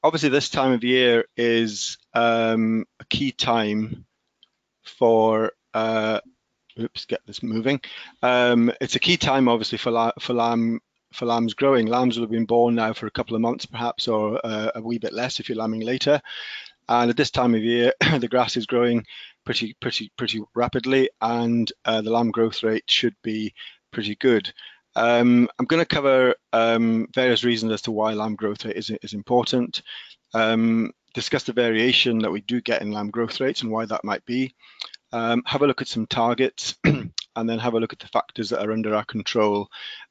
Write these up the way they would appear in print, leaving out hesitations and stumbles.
Obviously this time of year is a key time for oops, get this moving. It's a key time, obviously, for lambs growing. Lambs will have been born now for a couple of months, perhaps, or a wee bit less if you're lambing later. And at this time of year, the grass is growing pretty rapidly, and the lamb growth rate should be pretty good. I'm going to cover various reasons as to why lamb growth rate is important. Discuss the variation that we do get in lamb growth rates and why that might be. Have a look at some targets, and then have a look at the factors that are under our control,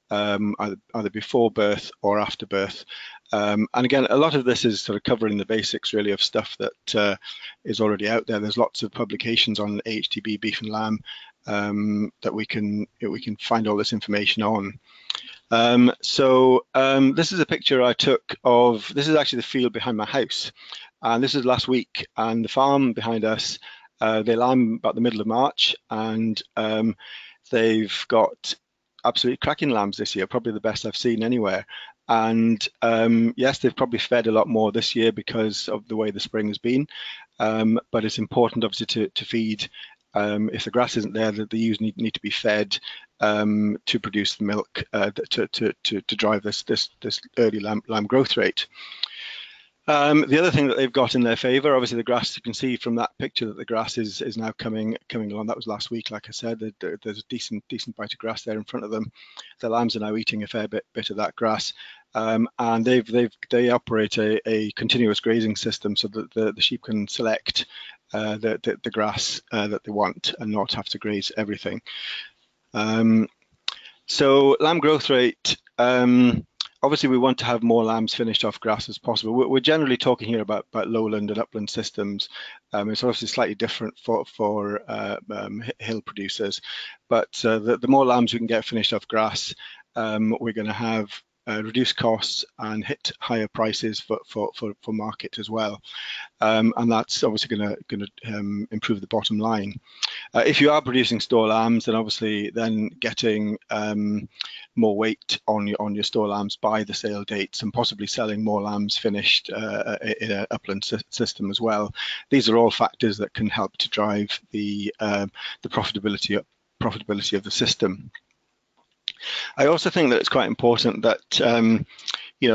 either before birth or after birth. And again, a lot of this is sort of covering the basics, really, of stuff that is already out there. There's lots of publications on HTB beef and lamb that we can find all this information on. This is a picture I took of, this is actually the field behind my house, and this is last week, and the farm behind us, they lamb about the middle of March, and they've got absolutely cracking lambs this year, probably the best I've seen anywhere. And yes, they've probably fed a lot more this year because of the way the spring has been, but it's important, obviously, to feed. If the grass isn't there, the ewes need to be fed to produce the milk to drive this early lamb growth rate. The other thing that they've got in their favour, obviously, the grass. You can see from that picture that the grass is now coming along. That was last week, like I said. There's a decent bite of grass there in front of them. The lambs are now eating a fair bit of that grass, and they operate a continuous grazing system, so that the sheep can select the grass that they want and not have to graze everything. So lamb growth rate. Obviously, we want to have more lambs finished off grass as possible. We're generally talking here about lowland and upland systems. It's obviously slightly different for hill producers, but the more lambs we can get finished off grass, we're going to have reduced costs and hit higher prices for market as well, and that's obviously going to improve the bottom line. If you are producing store lambs, then obviously getting more weight on your store lambs by the sale dates, and possibly selling more lambs finished in an upland system as well. These are all factors that can help to drive the profitability of the system. I also think that it's quite important that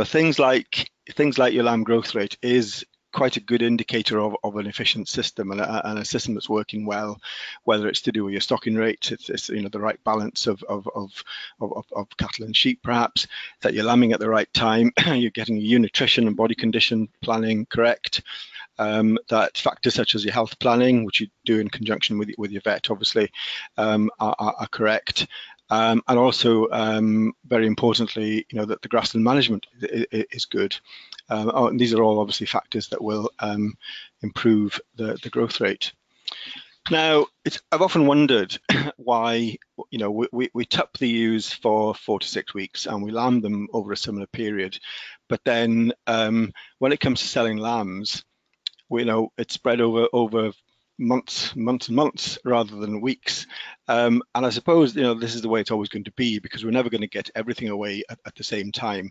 things like your lamb growth rate is quite a good indicator of an efficient system and a system that's working well, whether it's to do with your stocking rate, it's the right balance of cattle and sheep, perhaps, that you're lambing at the right time, you're getting your nutrition and body condition planning correct, that factors such as your health planning, which you do in conjunction with your vet, obviously, are correct. And also, very importantly, that the grassland management is good. These are all obviously factors that will improve the growth rate. Now, I've often wondered why, we tup the ewes for 4 to 6 weeks and we lamb them over a similar period, but then when it comes to selling lambs, it's spread over months and months rather than weeks, and I suppose this is the way it's always going to be, because we're never going to get everything away at the same time,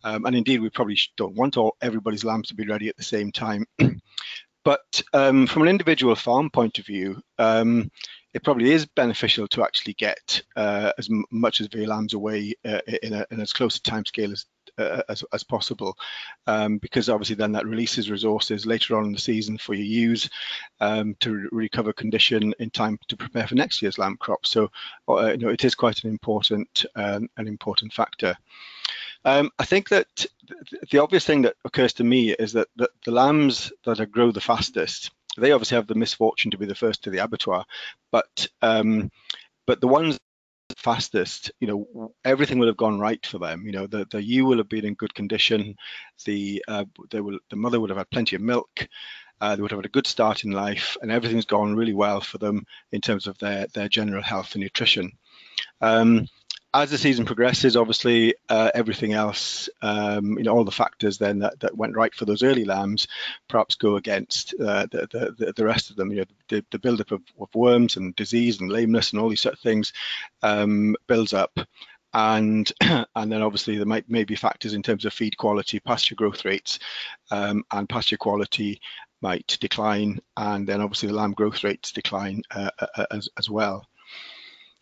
and indeed we probably don't want everybody's lambs to be ready at the same time. But from an individual farm point of view, it probably is beneficial to actually get as much of your lambs away in as close a timescale as possible, because obviously then that releases resources later on in the season for your ewes to recover condition in time to prepare for next year's lamb crop. So it is quite an important factor. I think that the obvious thing that occurs to me is that the lambs that grow the fastest, they obviously have the misfortune to be the first to the abattoir, but the ones fastest, everything will have gone right for them. The ewe will have been in good condition. The mother would have had plenty of milk. They would have had a good start in life, and everything's gone really well for them in terms of their general health and nutrition. As the season progresses, obviously, everything else, all the factors then that went right for those early lambs perhaps go against the rest of them. The buildup of worms and disease and lameness and all these sort of things builds up, and and then obviously there may be factors in terms of feed quality, pasture growth rates, and pasture quality might decline, and then obviously the lamb growth rates decline as well.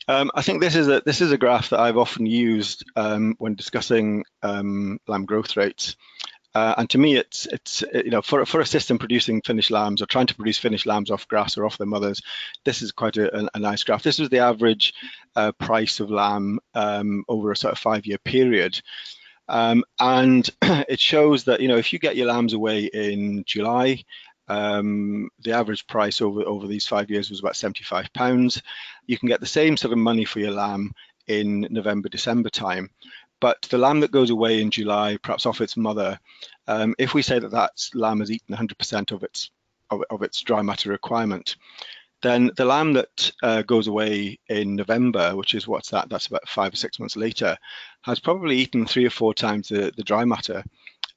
I think this is a graph that I've often used when discussing lamb growth rates. And to me, it's you know, for a system producing finished lambs or trying to produce finished lambs off grass or off their mothers, this is quite a nice graph. This is the average price of lamb over a sort of 5-year period. And it shows that, you know, if you get your lambs away in July, the average price over these 5 years was about £75. You can get the same sort of money for your lamb in November, December time. But the lamb that goes away in July, perhaps off its mother, if we say that lamb has eaten 100% of its dry matter requirement, then the lamb that goes away in November, which is that's about 5 or 6 months later, has probably eaten 3 or 4 times the dry matter.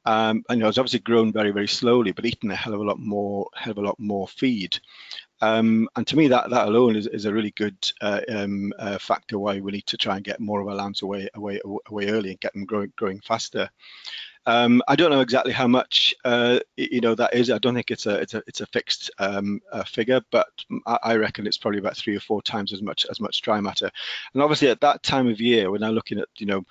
And you know, it's obviously grown very, very slowly, but eaten a hell of a lot more feed. And to me, that alone is a really good factor why we need to try and get more of our lambs away early and get them growing faster. I don't know exactly how much you know that is. I don't think it's a fixed figure, but I reckon it's probably about 3 or 4 times as much dry matter. And obviously, at that time of year, we're now looking at, you know,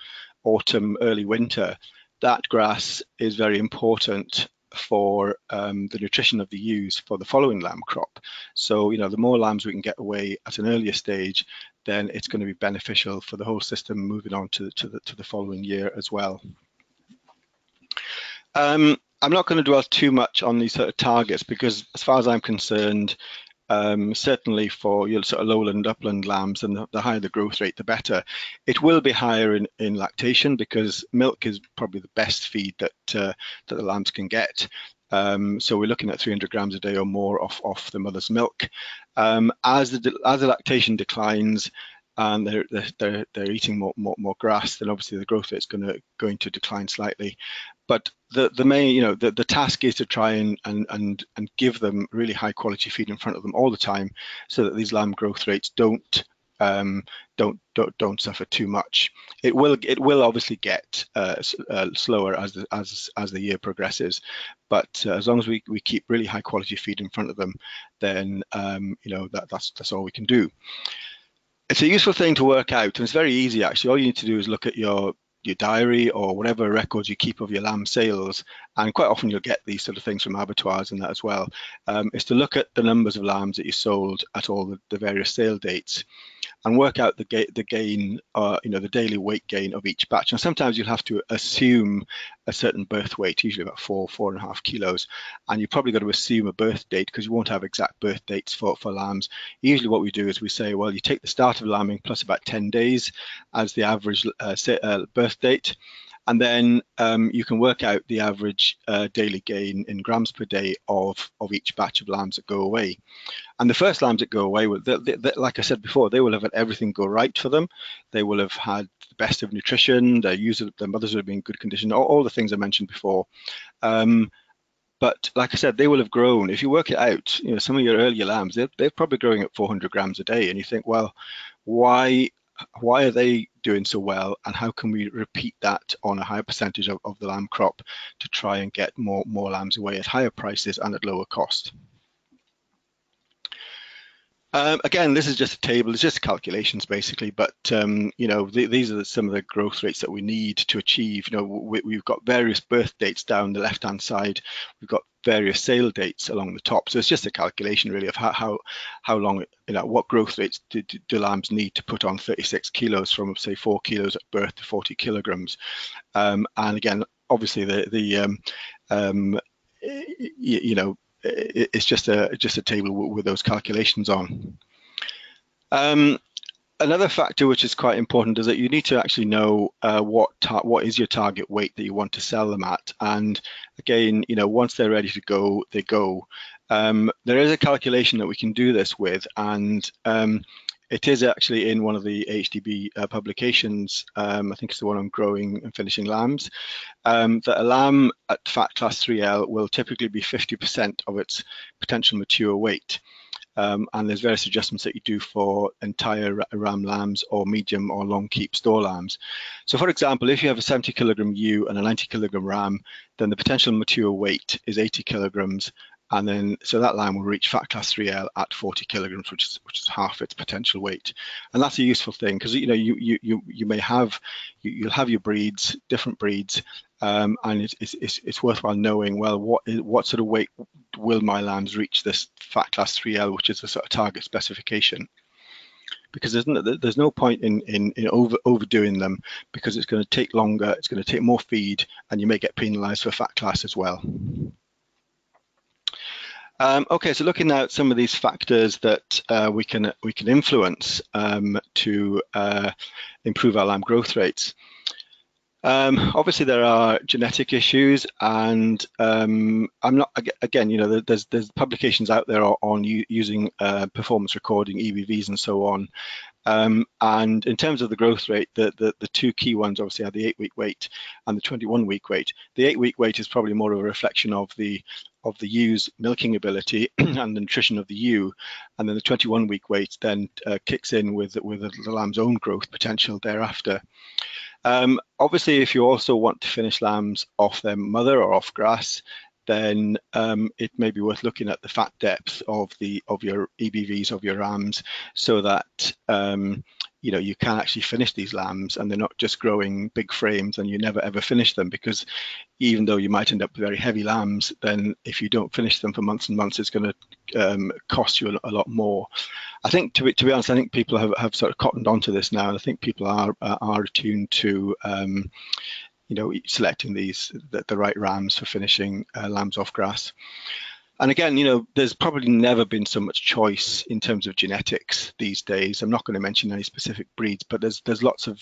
autumn, early winter. That grass is very important for the nutrition of the ewes for the following lamb crop. So, you know, the more lambs we can get away at an earlier stage, then it's going to be beneficial for the whole system moving on to the following year as well. I'm not going to dwell too much on these sort of targets because, as far as I'm concerned, certainly for your sort of lowland, upland lambs, and the higher the growth rate, the better. It will be higher in lactation because milk is probably the best feed that the lambs can get. So we're looking at 300 grams a day or more off the mother's milk. As the lactation declines and they're eating more grass, then obviously the growth rate's going to decline slightly. But the main, you know, the task is to try and give them really high quality feed in front of them all the time, so that these lamb growth rates don't suffer too much. It will obviously get slower as the year progresses, but as long as we keep really high quality feed in front of them, then you know, that's all we can do. It's a useful thing to work out, and it's very easy actually. All you need to do is look at your diary or whatever records you keep of your lamb sales, and quite often you'll get these sort of things from abattoirs and that as well, is to look at the numbers of lambs that you sold at all the various sale dates and work out the gain, you know, the daily weight gain of each batch. And sometimes you'll have to assume a certain birth weight, usually about 4.5 kilos, and you've probably got to assume a birth date because you won't have exact birth dates for lambs. Usually what we do is we say, well, you take the start of lambing plus about 10 days as the average birth date, and then you can work out the average daily gain in grams per day of each batch of lambs that go away. And the first lambs that go away, like I said before, they will have had everything go right for them. They will have had the best of nutrition. Their mothers will have been in good condition. All the things I mentioned before. But like I said, they will have grown. If you work it out, you know, some of your earlier lambs, they're probably growing at 400 grams a day, and you think, well, why are they doing so well, and how can we repeat that on a higher percentage of the lamb crop to try and get more lambs away at higher prices and at lower cost? Again, this is just a table. It's just calculations basically, but you know, these are some of the growth rates that we need to achieve. You know, we've got various birth dates down the left-hand side. We've got various sale dates along the top. So it's just a calculation really of how long, you know, what growth rates do lambs need to put on 36 kilos from, say, 4 kilos at birth to 40 kilograms. And again, obviously you know, it's just a table with those calculations on. Another factor which is quite important is that you need to actually know what is your target weight that you want to sell them at. And again, you know, once they're ready to go, they go. There is a calculation that we can do this with, and it is actually in one of the HDB publications. I think it's the one on growing and finishing lambs. That a lamb at fat class 3L will typically be 50% of its potential mature weight. and there's various adjustments that you do for entire ram lambs or medium or long keep store lambs. So for example, if you have a 70 kilogram ewe and a 90 kilogram ram, then the potential mature weight is 80 kilograms. And then, so that lamb will reach fat class 3L at 40 kilograms, which is half its potential weight. And that's a useful thing, because you may have you'll have your breeds, different breeds, and it's worthwhile knowing, well, what sort of weight will my lambs reach this fat class 3L, which is the sort of target specification. Because there's no point in overdoing them, because it's going to take longer, it's going to take more feed, and you may get penalised for fat class as well. Okay, so looking now at some of these factors that we can influence to improve our lamb growth rates. Obviously, there are genetic issues, and I'm not, again, there's publications out there on using performance recording, EBVs, and so on. And in terms of the growth rate, the two key ones obviously are the 8-week weight and the 21-week weight. The 8-week weight is probably more of a reflection of the ewe's milking ability and the nutrition of the ewe, and then the 21-week weight then kicks in with the lamb's own growth potential thereafter. Obviously, if you also want to finish lambs off their mother or off grass, then it may be worth looking at the fat depth of your EBVs of your rams, so that you can actually finish these lambs and they're not just growing big frames and you never ever finish them, because even though you might end up with very heavy lambs, then if you don't finish them for months and months, it's going to cost you a lot more. I think, to be honest, I think people have sort of cottoned onto this now, and I think people are attuned to selecting the right rams for finishing lambs off grass. And again, there's probably never been so much choice in terms of genetics these days. I'm not going to mention any specific breeds, but there's lots of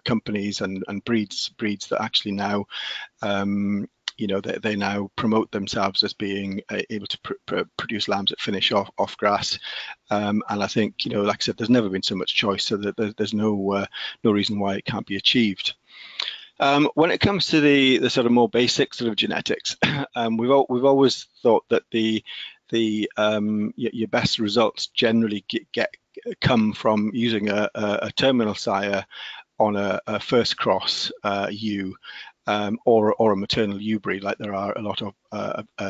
companies and breeds that actually now they now promote themselves as being able to produce lambs that finish off grass. And I think, like I said, there's never been so much choice, so that there's no reason why it can't be achieved. When it comes to the sort of more basic sort of genetics, we've always thought that your best results generally come from using a terminal sire on a first cross ewe, or a maternal ewe breed, like there are a lot of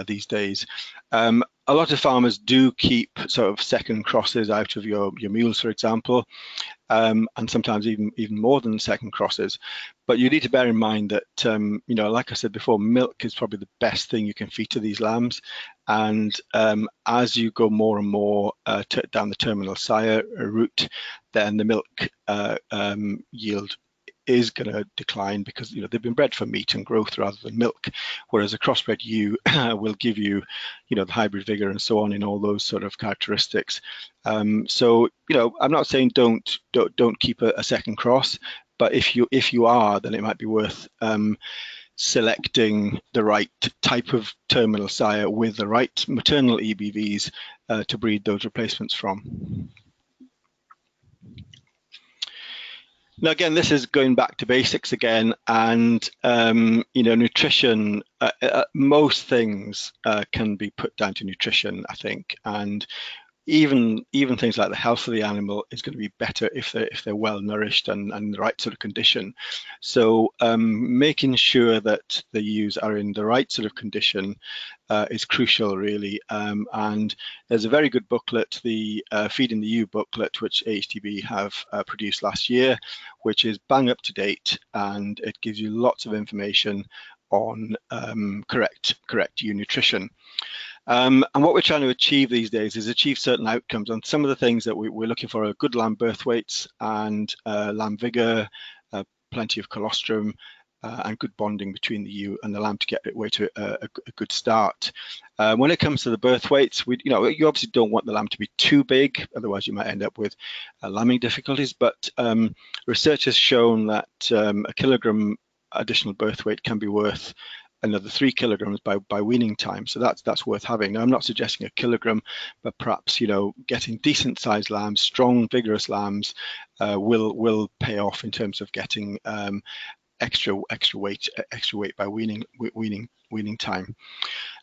these days. A lot of farmers do keep sort of second crosses out of your mules, for example, and sometimes even more than second crosses. But you need to bear in mind that, like I said before, milk is probably the best thing you can feed to these lambs. And as you go more and more down the terminal sire route, then the milk yield is going to decline, because they've been bred for meat and growth rather than milk, whereas a crossbred ewe will give you the hybrid vigor and so on in all those sort of characteristics. So I'm not saying don't keep a second cross, but if you are, then it might be worth selecting the right type of terminal sire with the right maternal EBVs to breed those replacements from. Now, again, this is going back to basics again, and nutrition. Most things can be put down to nutrition, I think, and even things like the health of the animal is going to be better if they're well nourished and the right sort of condition. So making sure that the ewes are in the right sort of condition is crucial, really. And there's a very good booklet, the Feeding the Ewe booklet, which AHTB have produced last year, which is bang up to date, and it gives you lots of information on correct ewe nutrition. And what we're trying to achieve these days is achieve certain outcomes. And some of the things that we're looking for are good lamb birth weights and lamb vigor, plenty of colostrum, and good bonding between the ewe and the lamb to get it way to a good start. When it comes to the birth weights, you obviously don't want the lamb to be too big, otherwise you might end up with lambing difficulties. But research has shown that a kilogram additional birth weight can be worth another 3 kilograms by weaning time, so that's worth having. Now, I'm not suggesting a kilogram, but perhaps getting decent sized lambs, strong, vigorous lambs, will pay off in terms of getting extra weight by weaning time.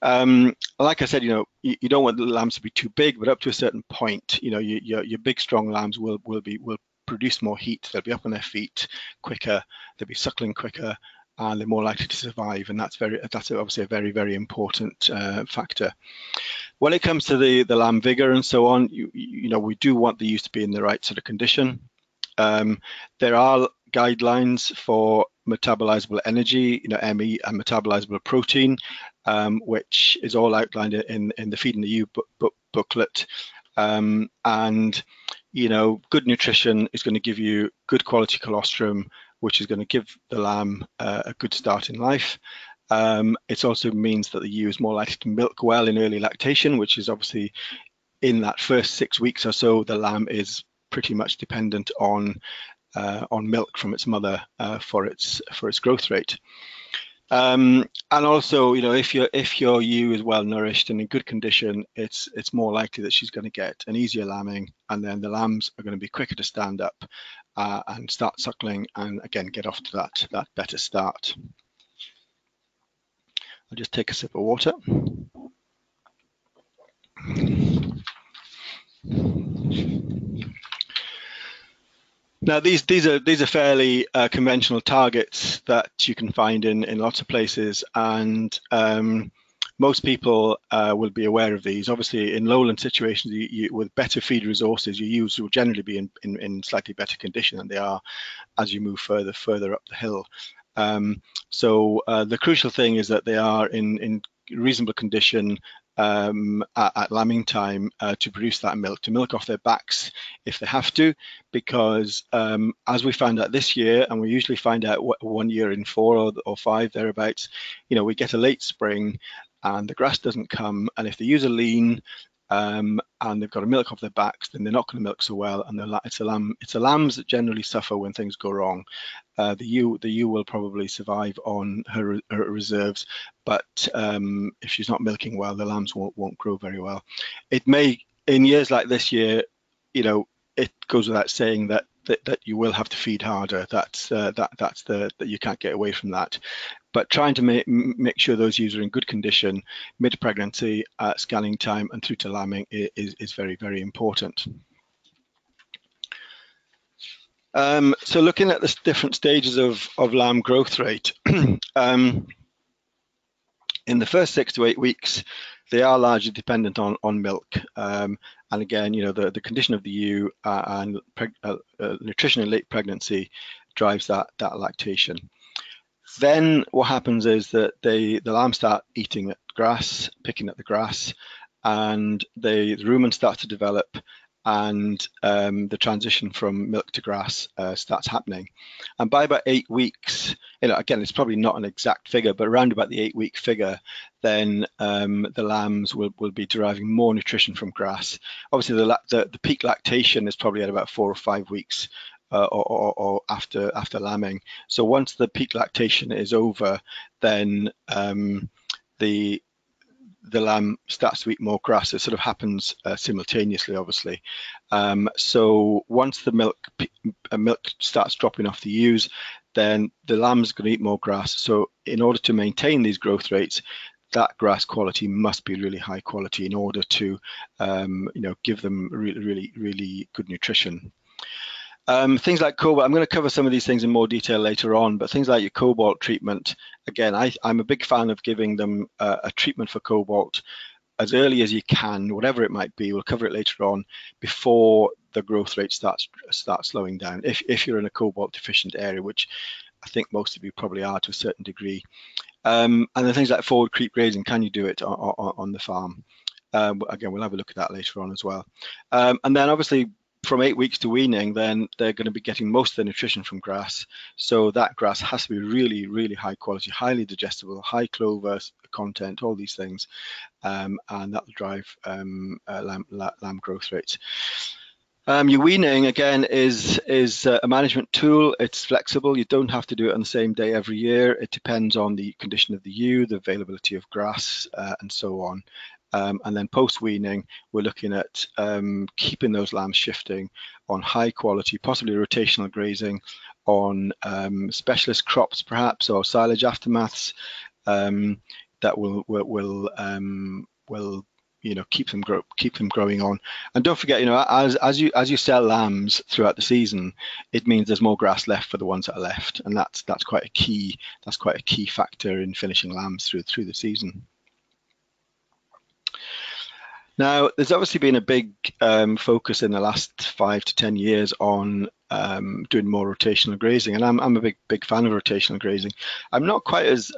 Like I said, you don't want the lambs to be too big, but up to a certain point, your big strong lambs will produce more heat. They'll be up on their feet quicker, they'll be suckling quicker, and they're more likely to survive. And that's obviously a very, very important factor. When it comes to the lamb vigor and so on, we do want the ewes to be in the right sort of condition. There are guidelines for metabolizable energy, ME, and metabolizable protein, which is all outlined in the Feeding the Ewe booklet. And good nutrition is going to give you good quality colostrum, which is going to give the lamb a good start in life. It also means that the ewe is more likely to milk well in early lactation, which is obviously in that first 6 weeks or so, the lamb is pretty much dependent on milk from its mother for its growth rate. And also, if your ewe is well nourished and in good condition, it's more likely that she's going to get an easier lambing, and then the lambs are going to be quicker to stand up and start suckling, and again get off to that better start. I'll just take a sip of water. Now, these are fairly conventional targets that you can find in lots of places, and most people will be aware of these. Obviously, in lowland situations, with better feed resources, your ewes will generally be in slightly better condition than they are as you move further up the hill. So the crucial thing is that they are in reasonable condition at lambing time to produce that milk, to milk off their backs if they have to, because as we found out this year, and we usually find out 1 year in 4 or 5 thereabouts, we get a late spring and the grass doesn't come, and if the ewes are lean and they've got to milk off their backs, then they're not going to milk so well, and it's the lambs that generally suffer when things go wrong. The ewe will probably survive on her reserves, but if she's not milking well, the lambs won't grow very well. It may, in years like this year, it goes without saying that you will have to feed harder. That you can't get away from that. But trying to make sure those ewes are in good condition mid-pregnancy, scanning time, and through to lambing is very, very important. So looking at the different stages of lamb growth rate, in the first 6 to 8 weeks, they are largely dependent on milk. And again, the condition of the ewe and nutrition in late pregnancy drives that lactation. Then what happens is that the lambs start eating at grass, picking at the grass, and the rumen starts to develop, and the transition from milk to grass starts happening. And by about 8 weeks, again, it's probably not an exact figure, but around about the 8-week figure, then the lambs will be deriving more nutrition from grass. Obviously, the peak lactation is probably at about 4 or 5 weeks or after lambing. So once the peak lactation is over, then the lamb starts to eat more grass. It sort of happens simultaneously, obviously. So once the milk starts dropping off the ewes, then the lamb's going to eat more grass. So in order to maintain these growth rates, that grass quality must be really high quality in order to give them really, really good nutrition. Things like Cobalt, I'm going to cover some of these things in more detail later on, but things like your Cobalt treatment, again, I'm a big fan of giving them a treatment for Cobalt as early as you can, whatever it might be. We'll cover it later on, before the growth rate starts slowing down, if you're in a Cobalt deficient area, which I think most of you probably are to a certain degree. And then things like forward creep grazing, can you do it on the farm? Again, we'll have a look at that later on as well. And then obviously, from 8 weeks to weaning, then they're going to be getting most of their nutrition from grass. So that grass has to be really, really high quality, highly digestible, high clover content, all these things, and that will drive lamb growth rates. Your weaning, again, is a management tool. It's flexible. You don't have to do it on the same day every year. It depends on the condition of the ewe, the availability of grass, and so on. And then post-weaning, we're looking at keeping those lambs shifting on high quality, possibly rotational grazing, on specialist crops perhaps, or silage aftermaths that will keep them growing on. And don't forget, as you sell lambs throughout the season, it means there's more grass left for the ones that are left, and that's quite a key factor in finishing lambs through the season. Now, there's obviously been a big focus in the last 5 to 10 years on doing more rotational grazing, and I'm a big fan of rotational grazing. I'm not quite as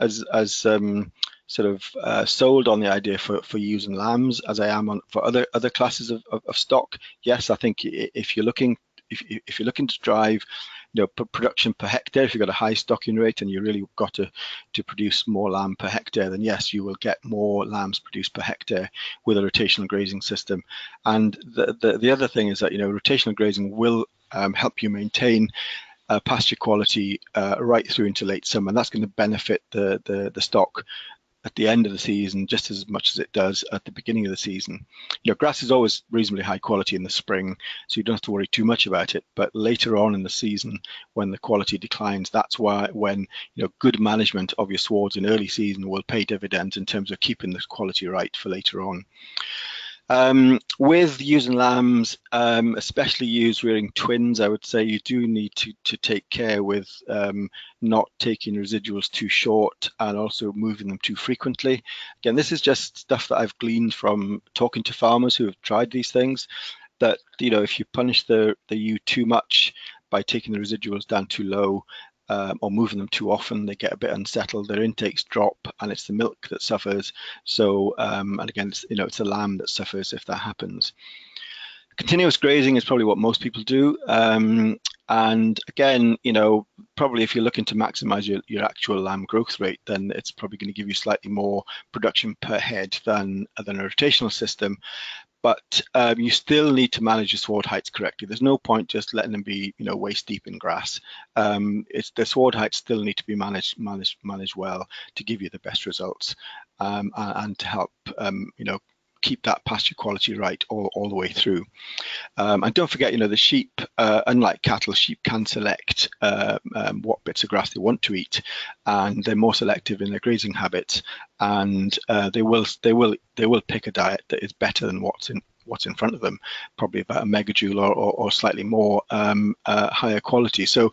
sort of sold on the idea for using lambs as I am for other classes of stock. Yes, I think if you're looking to drive production per hectare, if you've got a high stocking rate and you really got to produce more lamb per hectare, then yes, you will get more lambs produced per hectare with a rotational grazing system. And the other thing is that rotational grazing will help you maintain pasture quality right through into late summer, and that's going to benefit the stock at the end of the season just as much as it does at the beginning of the season. Grass is always reasonably high quality in the spring, so you don't have to worry too much about it. But later on in the season, when the quality declines, that's when good management of your swards in early season will pay dividends in terms of keeping the quality right for later on. With using lambs, especially used rearing twins, I would say you do need to take care with not taking residuals too short and also moving them too frequently. Again, this is just stuff that I've gleaned from talking to farmers who have tried these things, that if you punish the ewe too much by taking the residuals down too low, or moving them too often, they get a bit unsettled, their intakes drop, and it's the milk that suffers. So, and again, it's the lamb that suffers if that happens. Continuous grazing is probably what most people do. And again, probably if you're looking to maximize your actual lamb growth rate, then it's probably going to give you slightly more production per head than a rotational system. But you still need to manage your sward heights correctly. There's no point just letting them be, waist deep in grass. The sward heights still need to be managed well to give you the best results, and to help, keep that pasture quality right all the way through. And don't forget, the sheep, unlike cattle, sheep can select what bits of grass they want to eat, and they're more selective in their grazing habits, and they will pick a diet that is better than what's in front of them, probably about a megajoule or slightly more higher quality. So,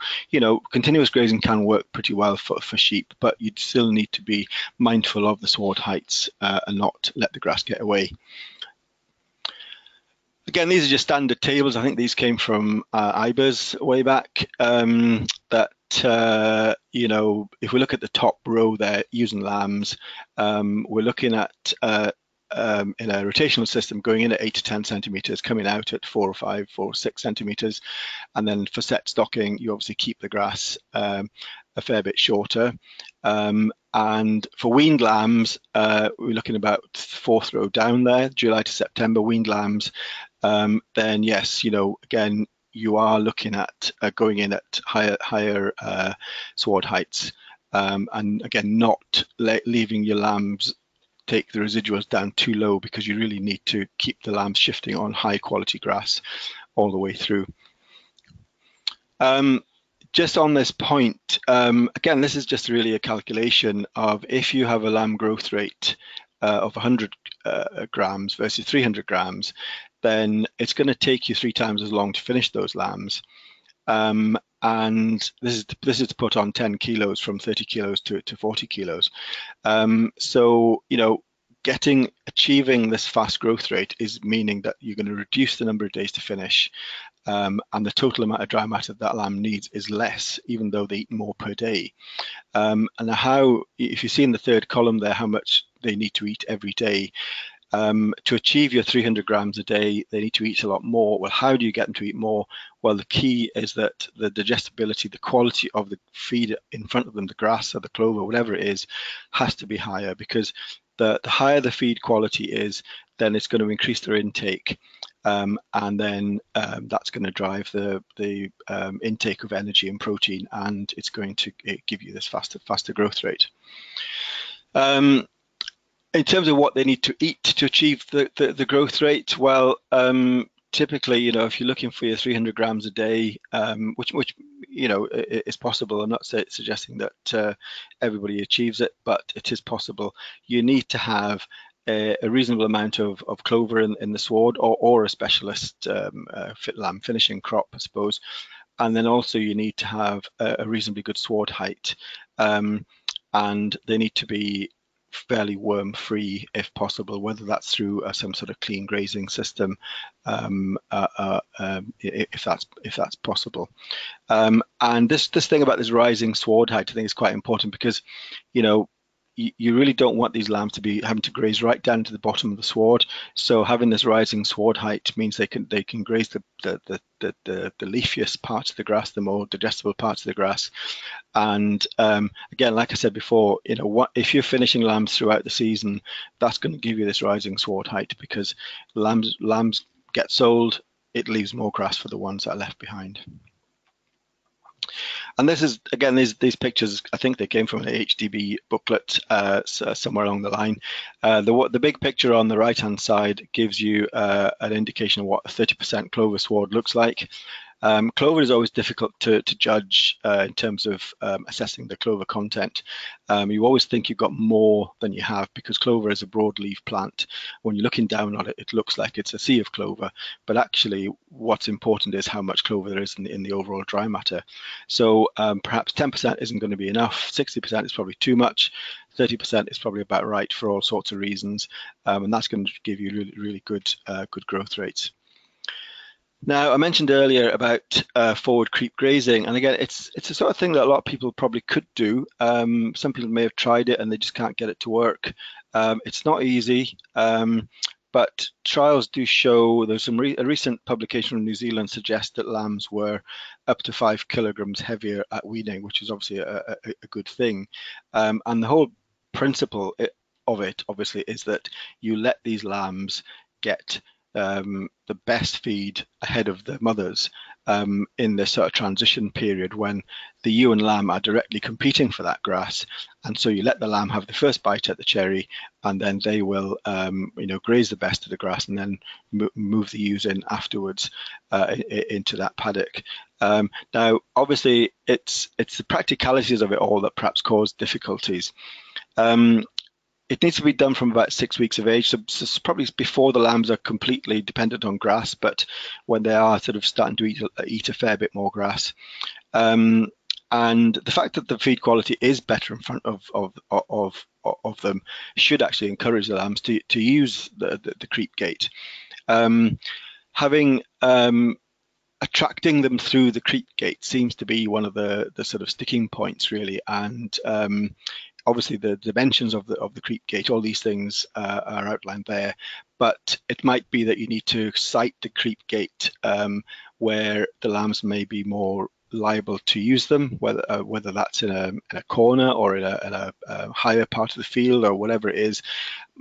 continuous grazing can work pretty well for sheep, but you'd still need to be mindful of the sward heights and not let the grass get away. Again, these are just standard tables. I think these came from IBERS way back. That if we look at the top row there, using lambs, we're looking at in a rotational system going in at 8 to 10 centimeters, coming out at 4 or 5, 4 or 6 centimeters, and then for set stocking, you obviously keep the grass a fair bit shorter. And for weaned lambs, we're looking about 4th row down there, July to September, weaned lambs. Then yes, again, you are looking at going in at higher sward heights, and again, not leaving your lambs take the residuals down too low, because you really need to keep the lambs shifting on high quality grass all the way through. Just on this point, again, this is just really a calculation of if you have a lamb growth rate of 100 grams versus 300 grams, then it's going to take you 3 times as long to finish those lambs. And this is to put on 10 kilos from 30 kilos to 40 kilos. So, achieving this fast growth rate is meaning that you're going to reduce the number of days to finish, and the total amount of dry matter that lamb needs is less, even though they eat more per day. And if you see in the third column there how much they need to eat every day, to achieve your 300 grams a day, they need to eat a lot more. Well, how do you get them to eat more? Well, the key is that the digestibility, the quality of the feed in front of them, the grass or the clover, whatever it is, has to be higher, because the higher the feed quality is, then it's going to increase their intake, and then that's going to drive the intake of energy and protein, and it's going to give you this faster growth rate. In terms of what they need to eat to achieve the growth rate, well, typically, if you're looking for your 300 grams a day, which is possible. I'm not suggesting that everybody achieves it, but it is possible. You need to have a reasonable amount of clover in the sward, or a specialist lamb finishing crop, I suppose. And then also you need to have a reasonably good sward height, and they need to be fairly worm free if possible, whether that's through some sort of clean grazing system, if that's possible. And this thing about this rising sward height, I think, is quite important, because you really don't want these lambs to be having to graze right down to the bottom of the sward. So having this rising sward height means they can graze the leafiest parts of the grass, the more digestible parts of the grass. And again, like I said before, if you're finishing lambs throughout the season, that's going to give you this rising sward height, because lambs get sold, it leaves more grass for the ones that are left behind. And this is, again, these pictures, I think they came from an HDB booklet somewhere along the line. The big picture on the right-hand side gives you an indication of what a 30% clover sward looks like. Clover is always difficult to judge in terms of assessing the clover content. You always think you've got more than you have, because clover is a broadleaf plant. When you're looking down on it, it looks like it's a sea of clover, but actually what's important is how much clover there is in the overall dry matter. So perhaps 10% isn't going to be enough, 60% is probably too much, 30% is probably about right for all sorts of reasons, and that's going to give you really, really good growth rates. Now, I mentioned earlier about forward creep grazing, and again, it's a sort of thing that a lot of people probably could do. Some people may have tried it and they just can't get it to work. It's not easy, but trials do show. There's a recent publication from New Zealand suggests that lambs were up to 5 kilograms heavier at weaning, which is obviously a good thing. And the whole principle of it, obviously, is that you let these lambs get the best feed ahead of the mothers in this sort of transition period when the ewe and lamb are directly competing for that grass. And so you let the lamb have the first bite at the cherry, and then they will graze the best of the grass, and then move the ewes in afterwards into that paddock. Now, obviously, it's the practicalities of it all that perhaps cause difficulties. It needs to be done from about 6 weeks of age, so it's probably before the lambs are completely dependent on grass, but when they are sort of starting to eat a fair bit more grass. And the fact that the feed quality is better in front of them should actually encourage the lambs to use the creep gate. Attracting them through the creep gate seems to be one of the sort of sticking points, really, and obviously the dimensions of the creep gate, all these things are outlined there, but it might be that you need to site the creep gate where the lambs may be more liable to use them, whether that's in a corner or in a higher part of the field or whatever it is.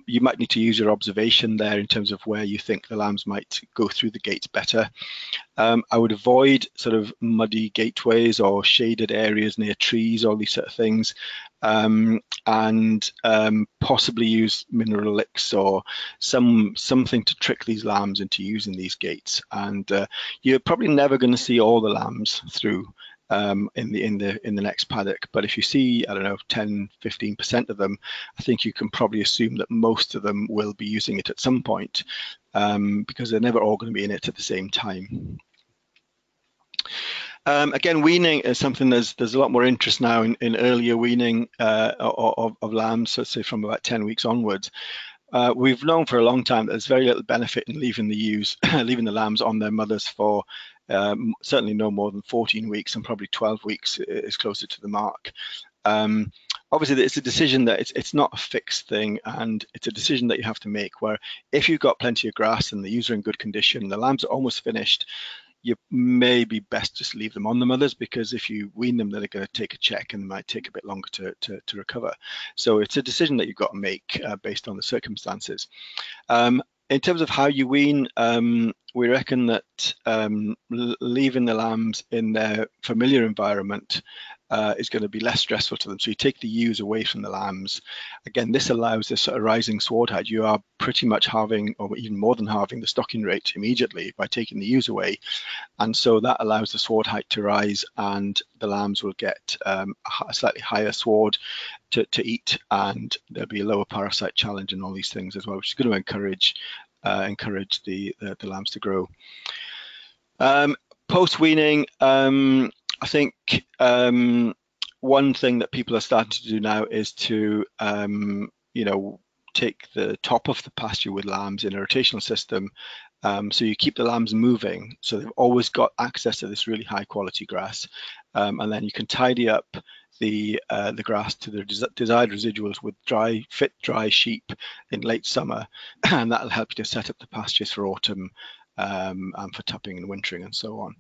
You might need to use your observation there in terms of where you think the lambs might go through the gates better. I would avoid sort of muddy gateways or shaded areas near trees, all these sort of things, and possibly use mineral licks or something to trick these lambs into using these gates. And you're probably never going to see all the lambs through in the next paddock, but if you see, I don't know, 10-15% of them, I think you can probably assume that most of them will be using it at some point, because they're never all going to be in it at the same time. Again, weaning is something there's a lot more interest now in earlier weaning of lambs, so say from about 10 weeks onwards. We've known for a long time that there's very little benefit in leaving the lambs on their mothers for certainly no more than 14 weeks, and probably 12 weeks is closer to the mark. Obviously, it's a decision that it's not a fixed thing, and it's a decision that you have to make, where if you've got plenty of grass and the ewes are in good condition, the lambs are almost finished, you may be best just leave them on the mothers, because if you wean them, they're going to take a check and it might take a bit longer to recover. So it's a decision that you've got to make based on the circumstances. In terms of how you wean, we reckon that leaving the lambs in their familiar environment is going to be less stressful to them. So you take the ewes away from the lambs. Again, this allows this sort of rising sward height. You are pretty much halving, or even more than halving, the stocking rate immediately by taking the ewes away. And so that allows the sward height to rise, and the lambs will get a slightly higher sward to eat, and there'll be a lower parasite challenge and all these things as well, which is going to encourage the lambs to grow. Post-weaning, I think one thing that people are starting to do now is to take the top of the pasture with lambs in a rotational system. So you keep the lambs moving, so they've always got access to this really high quality grass, and then you can tidy up the grass to the desired residuals with fit dry sheep in late summer, and that'll help you to set up the pastures for autumn and for tupping and wintering and so on.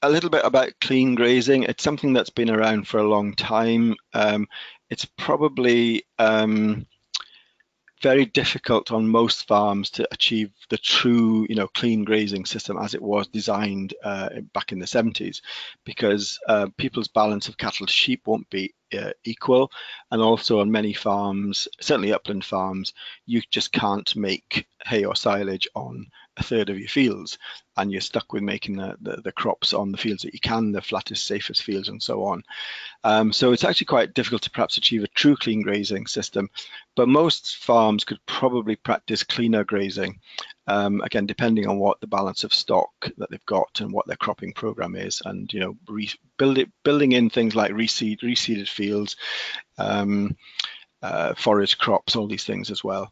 A little bit about clean grazing. It's something that's been around for a long time. It's probably very difficult on most farms to achieve the true, clean grazing system as it was designed back in the 70s, because people's balance of cattle to sheep won't be equal, and also on many farms, certainly upland farms, you just can't make hay or silage on a third of your fields, and you're stuck with making the crops on the fields that you can, the flattest, safest fields, and so on. So it's actually quite difficult to perhaps achieve a true clean grazing system, but most farms could probably practice cleaner grazing, again, depending on what the balance of stock that they've got and what their cropping program is, and building in things like reseeded fields, forage crops, all these things as well.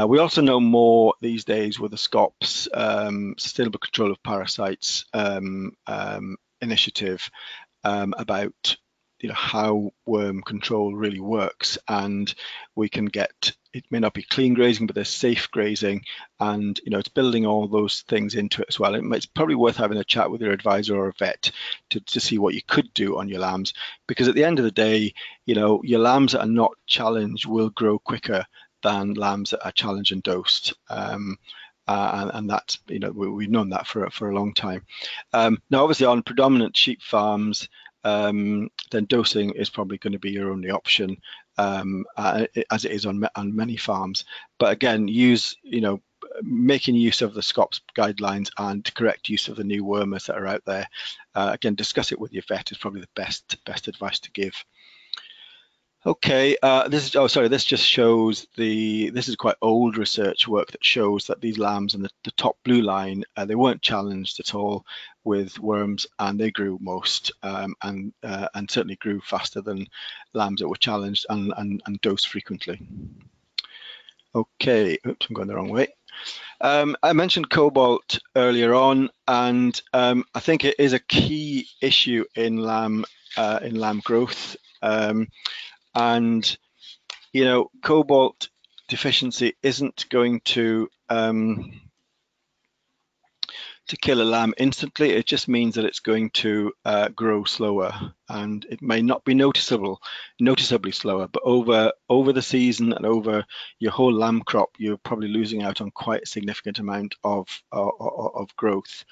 We also know more these days with the SCOPS, Sustainable Control of Parasites initiative, about how worm control really works, and we can get, it may not be clean grazing, but there's safe grazing, and it's building all those things into it as well. It's probably worth having a chat with your advisor or a vet to see what you could do on your lambs, because at the end of the day, your lambs that are not challenged will grow quicker than lambs that are challenged and dosed. And that's, we've known that for a long time. Now, obviously, on predominant sheep farms, then dosing is probably going to be your only option, as it is on many farms. But again, making use of the SCOPS guidelines and correct use of the new wormers that are out there. Again, discuss it with your vet is probably the best advice to give. Okay, this just shows this is quite old research work that shows that these lambs in the top blue line, they weren't challenged at all with worms, and they grew most, and certainly grew faster than lambs that were challenged and dosed frequently. Okay, oops, I'm going the wrong way. I mentioned Cobalt earlier on, and I think it is a key issue in lamb growth. And Cobalt deficiency isn't going to kill a lamb instantly. It just means that it's going to grow slower, and it may not be noticeably slower, but over the season and over your whole lamb crop, you're probably losing out on quite a significant amount of growth.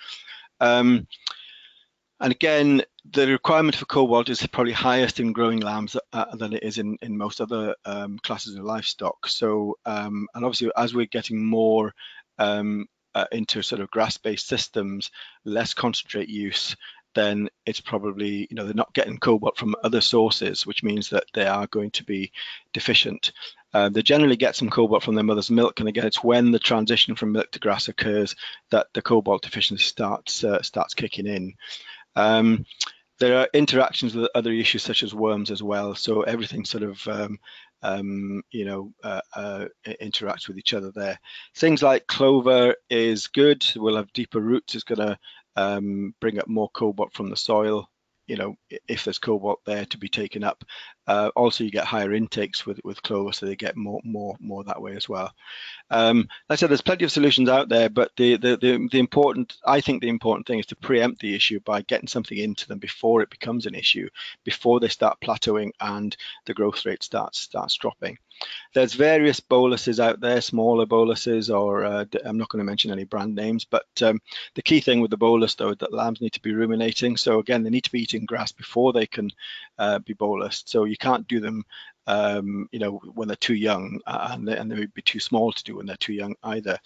And again, the requirement for Cobalt is probably highest in growing lambs than it is in most other classes of livestock. So, and obviously, as we're getting more into sort of grass-based systems, less concentrate use, then it's probably, they're not getting Cobalt from other sources, which means that they are going to be deficient. They generally get some Cobalt from their mother's milk, and again, it's when the transition from milk to grass occurs that the Cobalt deficiency starts kicking in. There are interactions with other issues such as worms as well, so everything sort of interacts with each other there. Things like clover is good, will have deeper roots, is going to bring up more Cobalt from the soil. if there's cobalt there to be taken up. Also, you get higher intakes with clover, so they get more that way as well. Like I said, there's plenty of solutions out there, but I think the important thing is to preempt the issue by getting something into them before it becomes an issue, before they start plateauing and the growth rate starts dropping. There's various boluses out there, smaller boluses, or I'm not going to mention any brand names, but the key thing with the bolus, though, is that lambs need to be ruminating. So again, they need to be eating grass before they can be bolused. So you can't do them when they're too young, and they would be too small to do when they're too young either.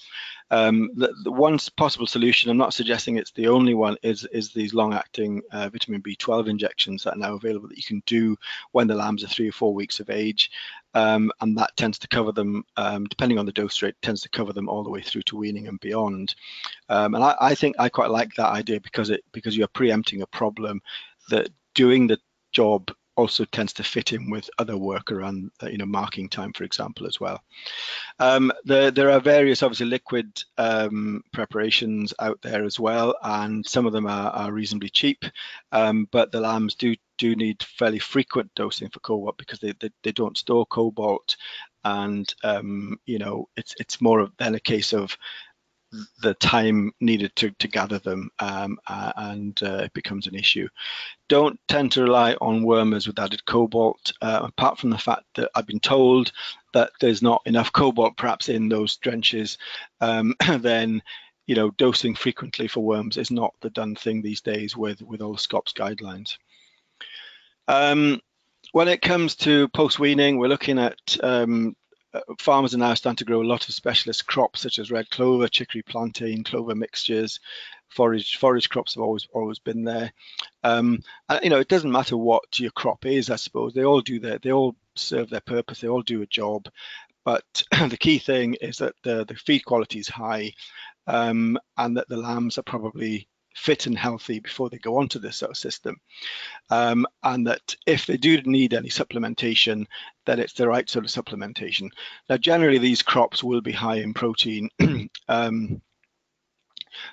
The one possible solution, I'm not suggesting it's the only one, is these long-acting vitamin B12 injections that are now available that you can do when the lambs are 3 or 4 weeks of age, and that tends to cover them, depending on the dose rate, tends to cover them all the way through to weaning and beyond. And I think I quite like that idea because you're preempting a problem that doing the job also tends to fit in with other work around, marking time, for example, as well. There are various, obviously, liquid preparations out there as well, and some of them are reasonably cheap, but the lambs do need fairly frequent dosing for cobalt because they don't store cobalt, and it's more than a case of the time needed to gather them, and it becomes an issue. Don't tend to rely on wormers with added cobalt, apart from the fact that I've been told that there's not enough cobalt perhaps in those drenches. Then dosing frequently for worms is not the done thing these days with all the SCOPS guidelines. When it comes to post-weaning, we're looking at farmers are now starting to grow a lot of specialist crops such as red clover, chicory, plantain, clover mixtures. Forage crops have always been there. It doesn't matter what your crop is, I suppose. They all serve their purpose. They all do a job. But the key thing is that the feed quality is high, and that the lambs are probably fit and healthy before they go onto this sort of system. And that if they do need any supplementation, then it's the right sort of supplementation. Now, generally, these crops will be high in protein.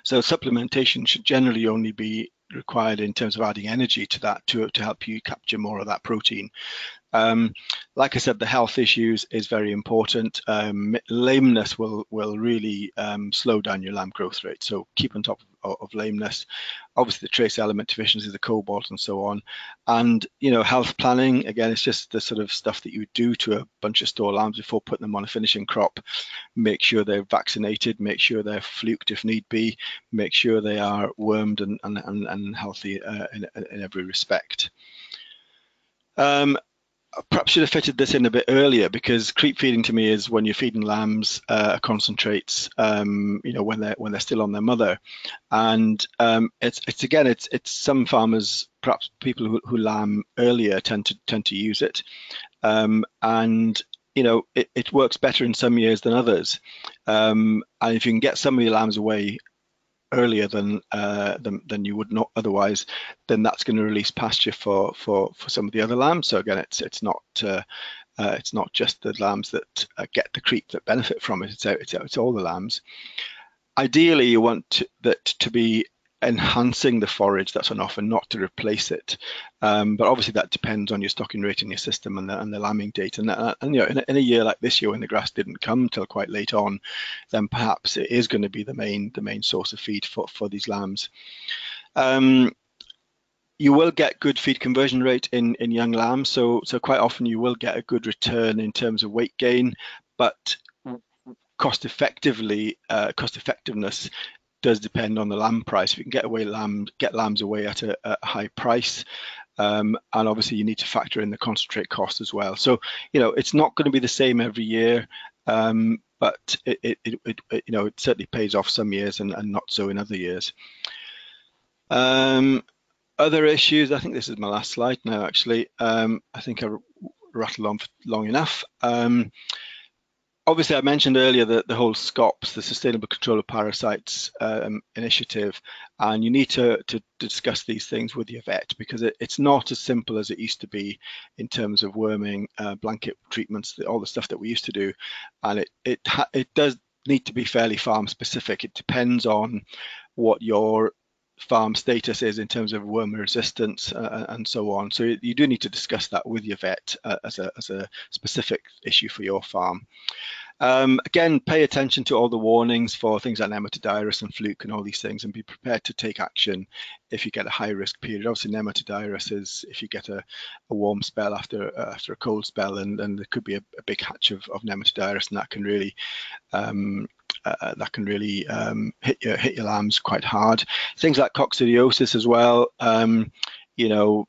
So supplementation should generally only be required in terms of adding energy to that to help you capture more of that protein. Like I said, the health issues is very important. Lameness will really slow down your lamb growth rate. So keep on top of lameness. Obviously, the trace element deficiency, the cobalt, and so on. And health planning, again, it's just the sort of stuff that you would do to a bunch of store lambs before putting them on a finishing crop. Make sure they're vaccinated. Make sure they're fluked if need be. Make sure they are wormed and healthy in every respect. Perhaps should have fitted this in a bit earlier, because creep feeding to me is when you're feeding lambs concentrates, when they're still on their mother, and it's some farmers, perhaps people who lamb earlier, tend to use it, and it works better in some years than others, and if you can get some of your lambs away earlier than you would not otherwise, then that's going to release pasture for some of the other lambs. So again, it's not just the lambs that get the creep that benefit from it. It's all the lambs. Ideally, you want that to be enhancing the forage that's on offer, not to replace it. But obviously that depends on your stocking rate in your system and the lambing date. And in a year like this year, when the grass didn't come till quite late on, then perhaps it is going to be the main source of feed for these lambs. You will get good feed conversion rate in young lambs, so quite often you will get a good return in terms of weight gain, but cost effectiveness does depend on the lamb price. If you can get lambs away at a high price, and obviously you need to factor in the concentrate cost as well. So it's not going to be the same every year, but it certainly pays off some years and not so in other years. Other issues. I think this is my last slide now. Actually, I think I rattled on for long enough. Obviously, I mentioned earlier that the whole SCOPS, the Sustainable Control of Parasites initiative, and you need to discuss these things with your vet, because it's not as simple as it used to be in terms of worming, blanket treatments, all the stuff that we used to do, and it does need to be fairly farm specific. It depends on what your farm status is in terms of worm resistance and so on. So you do need to discuss that with your vet as a specific issue for your farm. Again, pay attention to all the warnings for things like nematodirus and fluke and all these things, and be prepared to take action if you get a high risk period. Obviously, nematodirus is if you get a warm spell after a cold spell, and there could be a big hatch of nematodirus, and that can really hit your lambs quite hard. Things like coccidiosis as well. You know,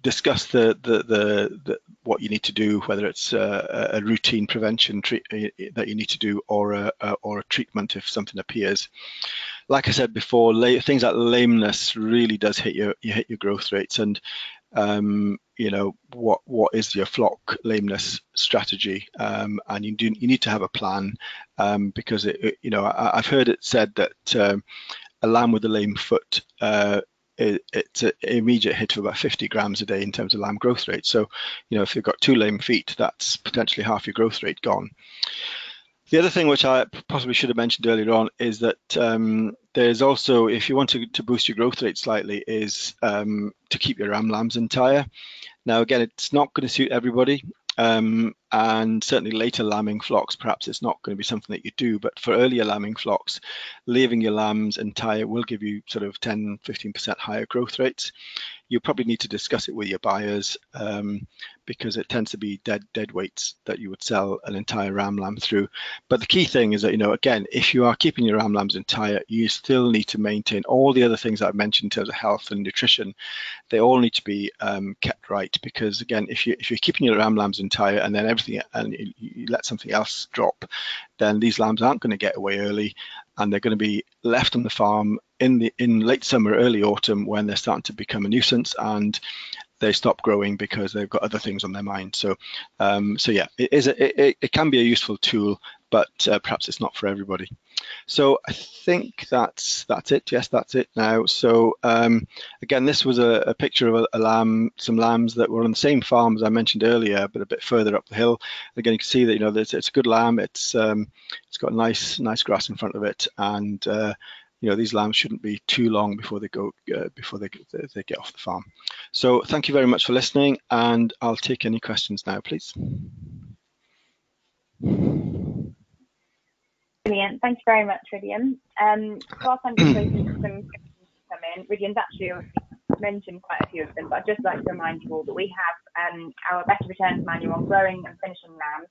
discuss the what you need to do, whether it's a routine prevention that you need to do, or a treatment if something appears. Like I said before, things like lameness really does hit your growth rates, and you know, what is your flock lameness strategy, and you need to have a plan, because you know, I've heard it said that a lamb with a lame foot, it's an immediate hit of about 50 grams a day in terms of lamb growth rate. So, you know, if you've got 2 lame feet, that's potentially half your growth rate gone. The other thing which I possibly should have mentioned earlier on is that there's also, if you want to boost your growth rate slightly, is to keep your ram lambs entire. Now, again, it's not going to suit everybody. And certainly later lambing flocks, perhaps it's not going to be something that you do, but for earlier lambing flocks, leaving your lambs entire will give you sort of 10-15% higher growth rates. You probably need to discuss it with your buyers, because it tends to be dead weights that you would sell an entire ram lamb through. But the key thing is that, you know, again, if you are keeping your ram lambs entire, you still need to maintain all the other things that I've mentioned in terms of health and nutrition. They all need to be kept right, because again, if you're keeping your ram lambs entire and then you let something else drop, then these lambs aren't going to get away early, and they're going to be left on the farm in late summer, early autumn, when they're starting to become a nuisance and they stop growing because they've got other things on their mind. So, yeah, it can be a useful tool, but perhaps it's not for everybody. So I think that's it. Yes, that's it now. So again, this was a picture of some lambs that were on the same farm as I mentioned earlier, but a bit further up the hill. Again, you can see that, you know, it's a good lamb. It's got nice grass in front of it, and you know, these lambs shouldn't be too long before they get off the farm. So thank you very much for listening, and I'll take any questions now, please. Brilliant. Thank you very much, Rhidian. Whilst I'm just waiting for some questions to come in, Rhidian's actually mentioned quite a few of them, but I'd just like to remind you all that we have our Better Returns manual on growing and finishing lambs,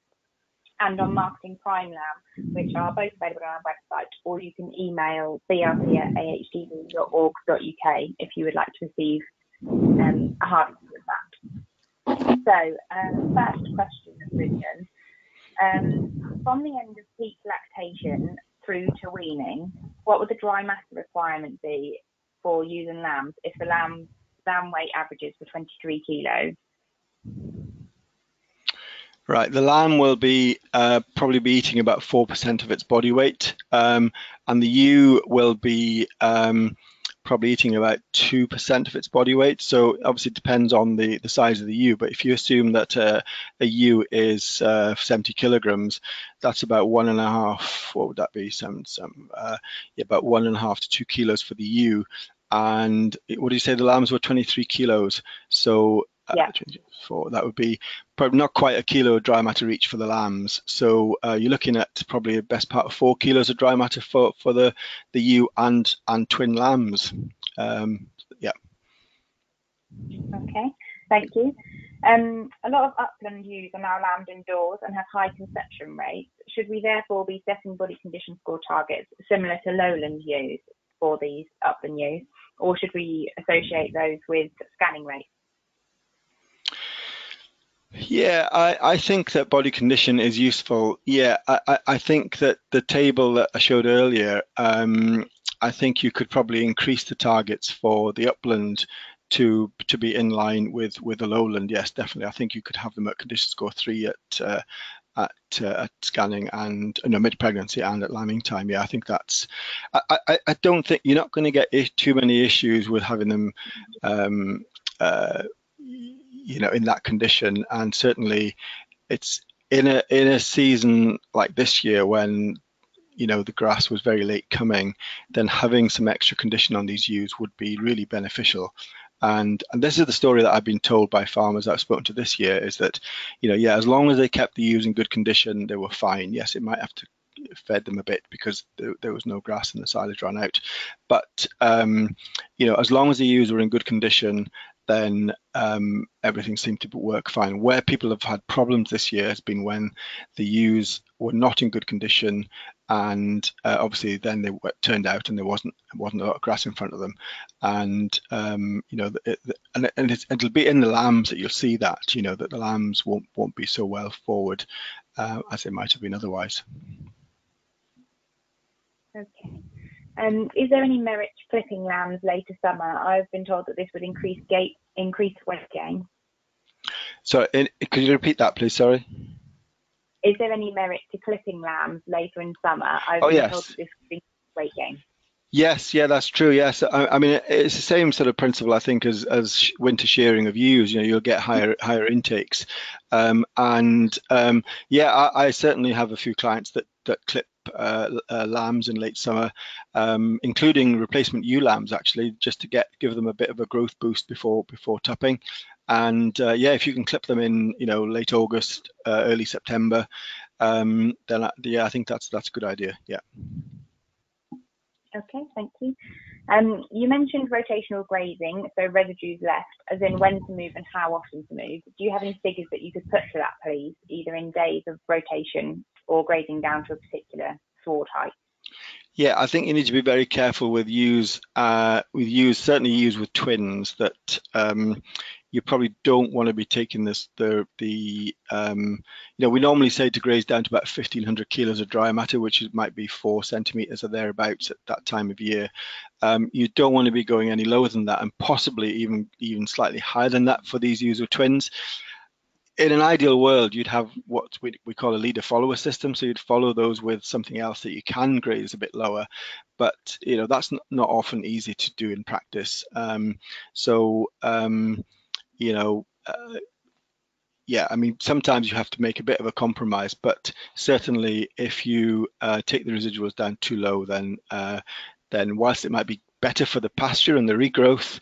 and on marketing prime lamb, which are both available on our website, or you can email brt@ahtv.org.uk if you would like to receive a hard copy of that. So, first question, Rhidian. From the end of peak lactation through to weaning, what would the dry matter requirement be for using lambs if the lamb weight averages for 23 kilos? Right, the lamb will be probably be eating about 4% of its body weight, and the ewe will be probably eating about 2% of its body weight. So obviously it depends on the size of the ewe, but if you assume that a ewe is 70 kilograms, that's about 1.5, what would that be? About 1.5 to 2 kilos for the ewe. And what do you say, the lambs were 23 kilos? So yeah. That would be probably not quite a kilo of dry matter each for the lambs. So you're looking at probably the best part of 4 kilos of dry matter for the ewe and twin lambs. Yeah. Okay, thank you. A lot of upland ewes are now lambed indoors and have high conception rates. Should we therefore be setting body condition score targets similar to lowland ewes for these upland ewes, or should we associate those with scanning rates? Yeah, I think that body condition is useful. Yeah, I think that the table that I showed earlier, I think you could probably increase the targets for the upland to be in line with the lowland. Yes, definitely. I think you could have them at condition score 3 at scanning and mid-pregnancy and at lambing time. Yeah, I think that's. I don't think you're not going to get too many issues with having them. In that condition, and certainly it's in a season like this year when the grass was very late coming, then having some extra condition on these ewes would be really beneficial. And this is the story that I've been told by farmers that I've spoken to this year, is that, yeah, as long as they kept the ewes in good condition, they were fine. Yes, it might have to fed them a bit because there was no grass and the silage ran out. But as long as the ewes were in good condition, then everything seemed to work fine. Where people have had problems this year has been when the ewes were not in good condition, and obviously then they turned out and there wasn't a lot of grass in front of them, and it'll be in the lambs that you'll see that that the lambs won't be so well forward as they might have been otherwise. Okay. Is there any merit to clipping lambs later summer? I've been told that this would increase weight gain. So, could you repeat that, please? Sorry. Is there any merit to clipping lambs later in summer? I've been told that this would increase weight gain. Yes, yeah, that's true. Yes, I mean it's the same sort of principle, I think, as winter shearing of ewes. You'll get higher intakes, yeah, I certainly have a few clients that clip lambs in late summer, including replacement ewe lambs, actually, just to give them a bit of a growth boost before tupping. And yeah, if you can clip them in late August, early September, then yeah, I think that's a good idea. Yeah. Okay, thank you. You mentioned rotational grazing, so residues left, as in when to move and how often to move. Do you have any figures that you could put to that, please, either in days of rotation or grazing down to a particular sward height? Yeah, I think you need to be very careful with ewes, certainly ewes with twins, that you probably don't want to be taking we normally say to graze down to about 1,500 kilos of dry matter, which might be 4 centimeters or thereabouts at that time of year. You don't want to be going any lower than that, and possibly even slightly higher than that for these ewes with twins. In an ideal world, you'd have what we call a leader-follower system. So you'd follow those with something else that you can graze a bit lower, but that's not often easy to do in practice. Yeah, I mean, sometimes you have to make a bit of a compromise, but certainly if you take the residuals down too low, then whilst it might be better for the pasture and the regrowth,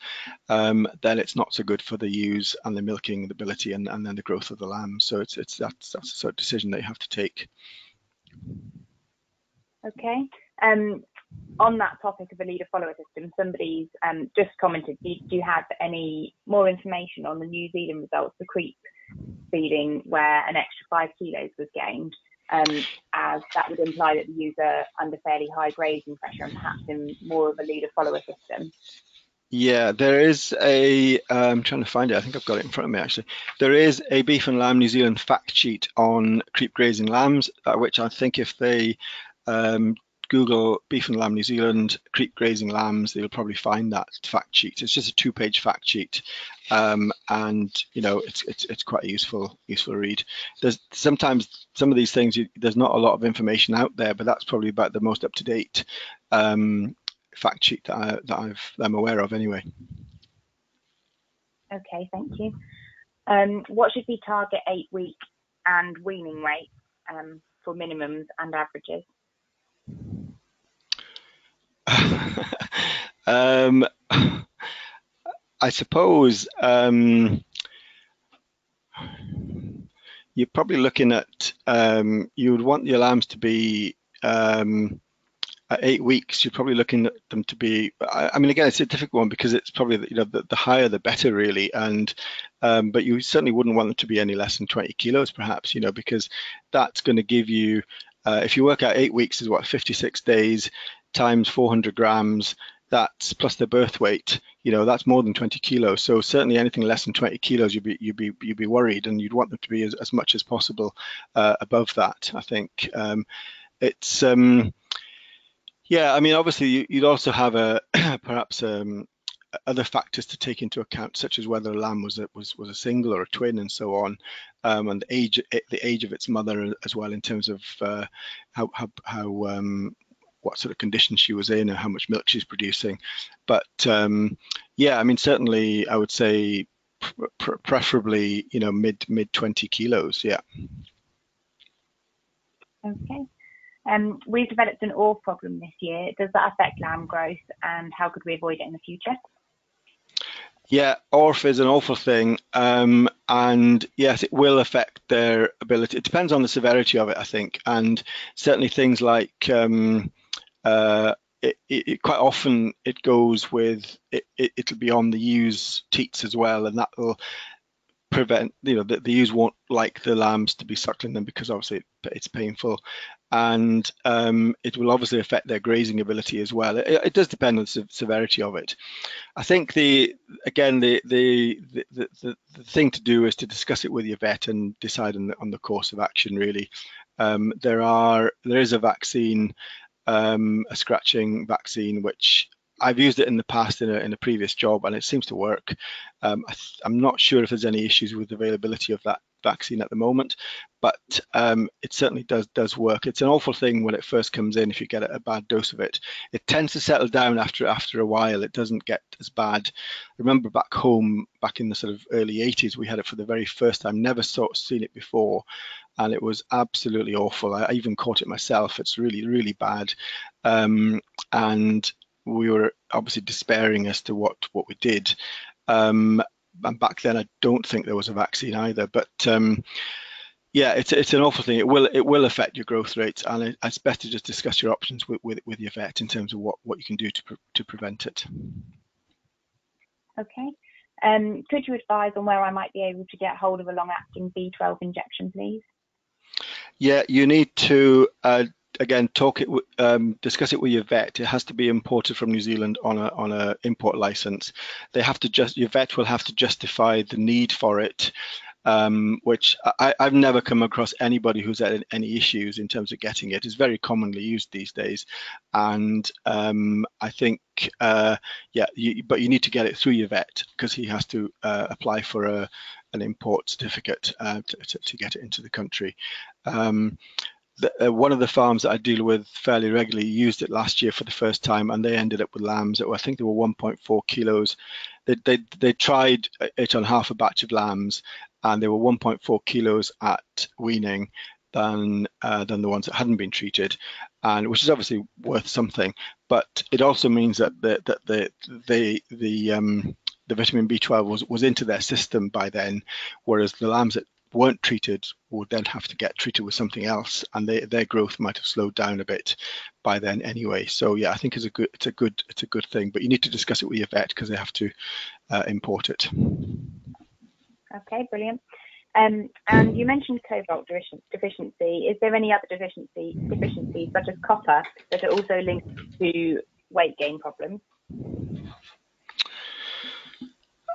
then it's not so good for the ewes and the milking ability and then the growth of the lamb. So that's a sort of decision that you have to take. Okay. On that topic of a leader-follower system, somebody's just commented, do you have any more information on the New Zealand results, the creep feeding, where an extra 5 kilos was gained, as that would imply that the ewes are under fairly high grazing pressure and perhaps in more of a leader-follower system? Yeah, there is I'm trying to find it. I think I've got it in front of me, actually. There is a Beef and Lamb New Zealand fact sheet on creep grazing lambs, which I think if they Google Beef and Lamb New Zealand creep grazing lambs, they'll probably find that fact sheet. It's just a 2-page fact sheet, and it's quite a useful read. There's sometimes some of these things there's not a lot of information out there, but that's probably about the most up-to-date fact sheet that I'm aware of anyway. Okay, thank you. What should be target 8-week and weaning weight for minimums and averages? I suppose you're probably looking at you would want your lambs to be at 8 weeks. You're probably looking at them to be. I mean, again, it's a difficult one because it's probably the higher the better, really. And but you certainly wouldn't want them to be any less than 20 kilos, perhaps. Because that's going to give you. If you work out 8 weeks is what 56 days times 400 grams. That's plus their birth weight. That's more than 20 kilos. So certainly anything less than 20 kilos, you'd be worried, and you'd want them to be as much as possible above that. I think it's. Yeah, I mean, obviously, you'd also have perhaps other factors to take into account, such as whether a lamb was a single or a twin, and so on, and the age of its mother as well, in terms of how what sort of condition she was in and how much milk she's producing. But yeah, I mean, certainly, I would say preferably, mid 20 kilos. Yeah. Okay. We've developed an ore problem this year. Does that affect lamb growth, and how could we avoid it in the future? Yeah, ORF is an awful thing, and yes, it will affect their ability. It depends on the severity of it, I think, and certainly things like quite often it goes with it'll be on the ewes' teats as well, and that will prevent, the ewes won't like the lambs to be suckling them because obviously it's painful, and it will obviously affect their grazing ability as well. It does depend on the severity of it. I think the thing to do is to discuss it with your vet and decide on the course of action, really. There is a vaccine, a scratching vaccine, which I've used it in the past in a previous job, and it seems to work. I'm not sure if there's any issues with availability of that vaccine at the moment, but it certainly does work. It's an awful thing when it first comes in. If you get a bad dose of it, it tends to settle down after a while. It doesn't get as bad. I remember back home, back in the sort of early 80s, we had it for the very first time. Never seen it before, and it was absolutely awful. I even caught it myself. It's really, really bad, and we were obviously despairing as to what we did. And back then, I don't think there was a vaccine either. But yeah, it's an awful thing. It will affect your growth rates, and it's best to just discuss your options with your vet in terms of what you can do to prevent it. Okay. Could you advise on where I might be able to get hold of a long-acting B12 injection, please? Yeah, you need to again discuss it with your vet. It has to be imported from New Zealand on a import license. Your vet will have to justify the need for it, which I've never come across anybody who's had any issues in terms of getting it. It's very commonly used these days, and I think but you need to get it through your vet because he has to apply for an import certificate to get it into the country. One of the farms that I deal with fairly regularly used it last year for the first time, and they ended up with lambs that were, I think they were 1.4 kilos. They tried it on half a batch of lambs, and they were 1.4 kilos at weaning than the ones that hadn't been treated, and which is obviously worth something. But it also means that the vitamin B12 was into their system by then, whereas the lambs that weren't treated would then have to get treated with something else, and their growth might have slowed down a bit by then anyway. So yeah, I think it's a good thing, but you need to discuss it with your vet because they have to import it. Okay, brilliant. And you mentioned cobalt deficiency. Is there any other deficiencies such as copper that are also linked to weight gain problems?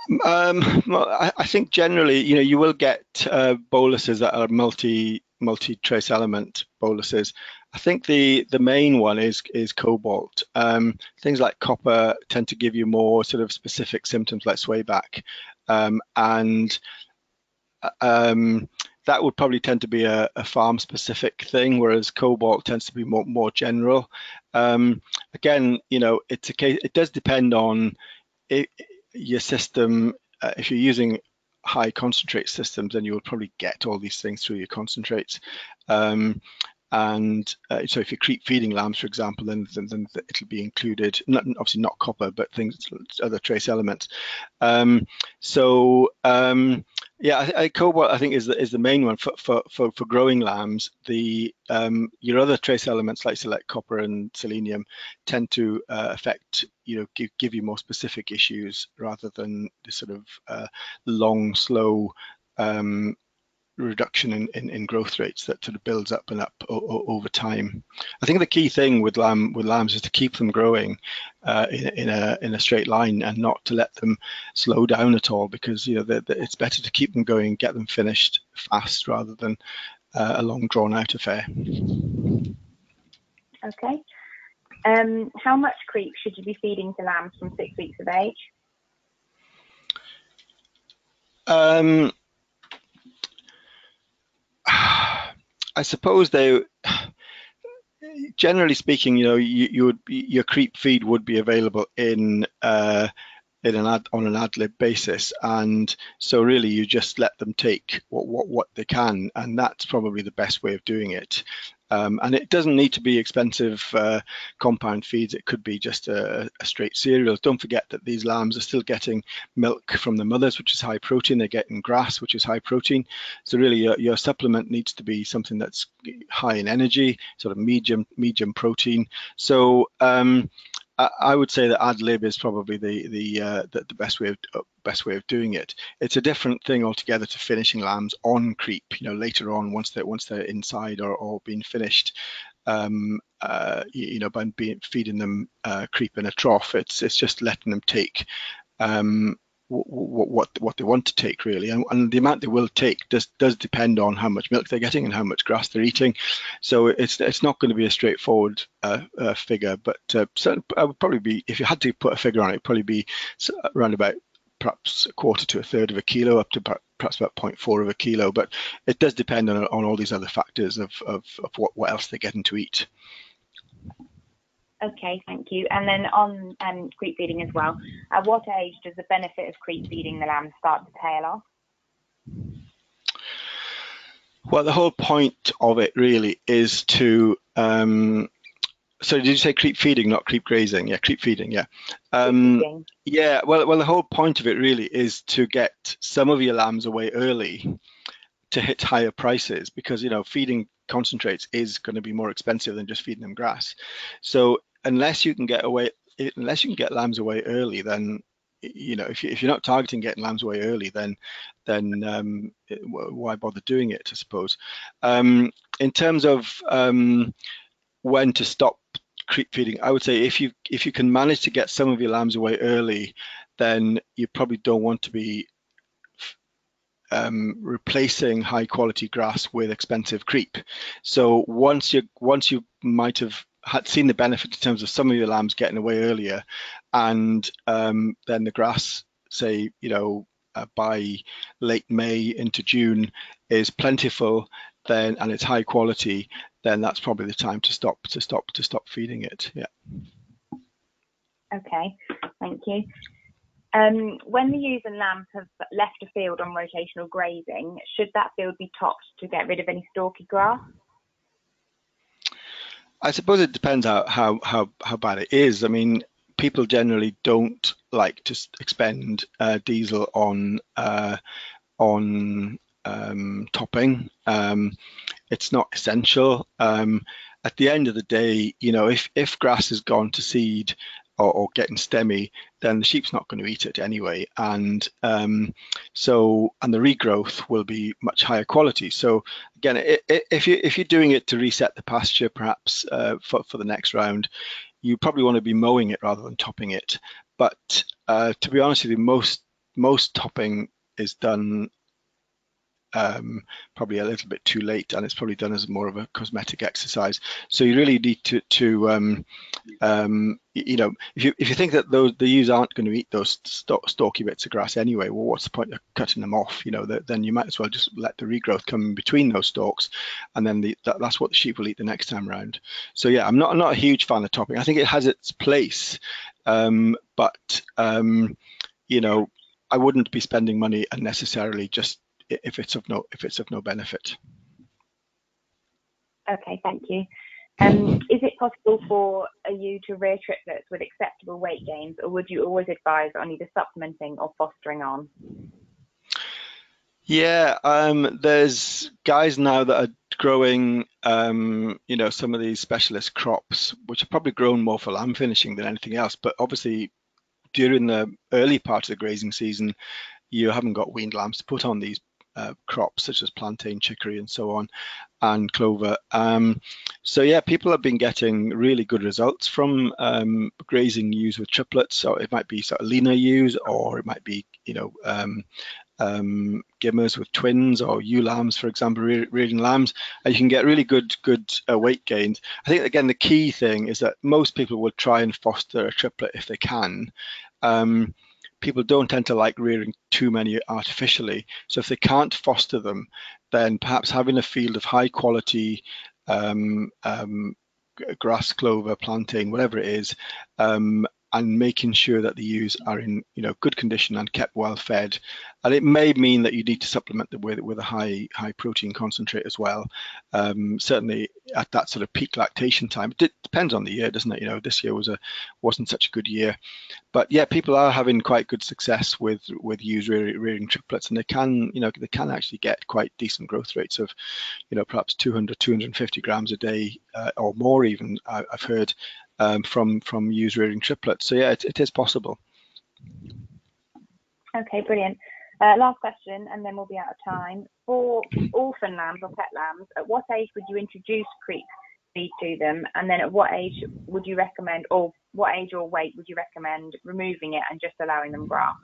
Well, I think generally, you will get boluses that are multi-trace element boluses. I think the main one is cobalt. Things like copper tend to give you more sort of specific symptoms like swayback, and that would probably tend to be a farm-specific thing, whereas cobalt tends to be more general. Again, it's a case. It does depend on your system. If you're using high concentrate systems, then you will probably get all these things through your concentrates. And so if you're creep feeding lambs, for example, then it'll be included, obviously not copper, but other trace elements. Yeah, cobalt I think is the main one for growing lambs. Your other trace elements like copper and selenium tend to affect, give you more specific issues rather than the sort of long, slow reduction in growth rates that sort of builds up and up over time. I think the key thing with lambs is to keep them growing in a straight line and not to let them slow down at all, because it's better to keep them going, get them finished fast rather than a long drawn out affair. Okay. How much creep should you be feeding to lambs from 6 weeks of age? I suppose generally speaking, your creep feed would be available on an ad lib basis, and so really you just let them take what they can, and that's probably the best way of doing it. And it doesn't need to be expensive compound feeds. It could be just a straight cereal. Don't forget that these lambs are still getting milk from the mothers, which is high protein. They're getting grass, which is high protein. So really your supplement needs to be something that's high in energy, sort of medium protein. So I would say that ad lib is probably the best way of doing it. It's a different thing altogether to finishing lambs on creep. Later on, once they're inside or being finished, by feeding them creep in a trough. It's just letting them take what they want to take, really, and the amount they will take does depend on how much milk they're getting and how much grass they're eating. So it's not going to be a straightforward figure, but I would probably be, if you had to put a figure on it, it'd probably be around about perhaps a quarter to a third of a kilo, up to perhaps about 0.4 of a kilo. But it does depend on all these other factors of what else they're getting to eat. Okay, thank you. And then on creep feeding as well, at what age does the benefit of creep feeding the lambs start to tail off? Well, the whole point of it really is to so did you say creep feeding, not creep grazing? Yeah, creep feeding, yeah. Yeah, well, the whole point of it really is to get some of your lambs away early to hit higher prices, because feeding concentrates is going to be more expensive than just feeding them grass. So unless you can get lambs away early, then if you're not targeting getting lambs away early, then why bother doing it, I suppose. In terms of when to stop creep feeding, I would say if you can manage to get some of your lambs away early, then you probably don't want to be replacing high quality grass with expensive creep. So once you might have seen the benefit in terms of some of your lambs getting away earlier, and then the grass, say by late May into June, is plentiful, then, and it's high quality, then that's probably the time to stop feeding it. Yeah. Okay, thank you. When the ewes and lambs have left a field on rotational grazing, should that field be topped to get rid of any stalky grass? I suppose it depends how bad it is. I mean, people generally don't like to expend diesel on topping. It's not essential. At the end of the day, if grass has gone to seed or getting stemmy, then the sheep's not going to eat it anyway, and the regrowth will be much higher quality. So again, if you're doing it to reset the pasture, perhaps for the next round, you probably want to be mowing it rather than topping it. But to be honest with you, most topping is done probably a little bit too late, and it's probably done as more of a cosmetic exercise. So you really need to if you think that the ewes aren't going to eat those stalky bits of grass anyway, well, what's the point of cutting them off? Then you might as well just let the regrowth come in between those stalks, and then that's what the sheep will eat the next time round. So yeah, I'm not a huge fan of topping. I think it has its place, but I wouldn't be spending money unnecessarily just if it's of no benefit. Okay, thank you. Is it possible for a ewe to rear triplets with acceptable weight gains, or would you always advise on either supplementing or fostering on? Yeah, there's guys now that are growing, some of these specialist crops, which are probably grown more for lamb finishing than anything else. But obviously, during the early part of the grazing season, you haven't got weaned lambs to put on these crops such as plantain, chicory, and so on, and clover. So yeah, people have been getting really good results from grazing ewes with triplets. So it might be sort of leaner ewes, or it might be gimmers with twins, or ewe lambs, for example, rearing lambs, and you can get really good weight gains. I think again the key thing is that most people will try and foster a triplet if they can. People don't tend to like rearing too many artificially. So if they can't foster them, then perhaps having a field of high quality grass, clover, plantain, whatever it is, and making sure that the ewes are in good condition and kept well fed. And it may mean that you need to supplement them with a high protein concentrate as well. Certainly at that sort of peak lactation time. It depends on the year, doesn't it? You know, this year wasn't such a good year, but yeah, people are having quite good success with ewes rearing triplets, and they can actually get quite decent growth rates of, you know, perhaps 200, 250 grams a day or more even. I've heard from ewes rearing triplets. So yeah, it is possible. Okay, brilliant. Last question, and then we'll be out of time. For orphan lambs or pet lambs, at what age would you introduce creep feed to them? And then at what age would you recommend, or what age or weight would you recommend removing it and just allowing them grass?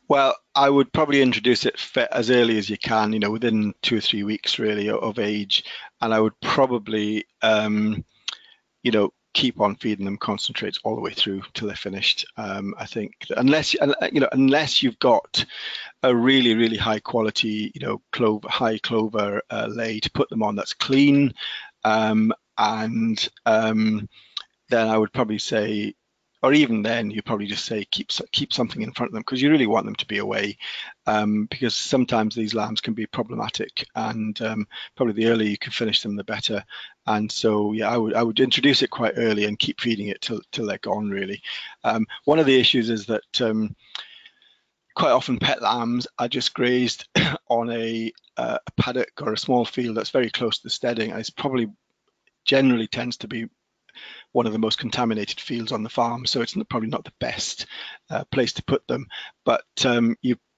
Well, I would probably introduce it as early as you can, you know, within 2 or 3 weeks really of age. And I would probably, you know, keep on feeding them concentrates all the way through till they're finished. I think that unless you've got a really, really high quality, you know, high clover lay to put them on that's clean, and then I would probably say, or even then, you probably just say keep something in front of them, because you really want them to be away, because sometimes these lambs can be problematic, and probably the earlier you can finish them, the better. And so, yeah, I would introduce it quite early and keep feeding it till they're gone, really. One of the issues is that quite often pet lambs are just grazed on a paddock or a small field that's very close to the steading, and it's probably generally tends to be one of the most contaminated fields on the farm, so it's probably not the best place to put them. But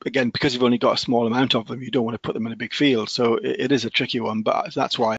again, because you've only got a small amount of them, you don't want to put them in a big field, so it is a tricky one. But that's why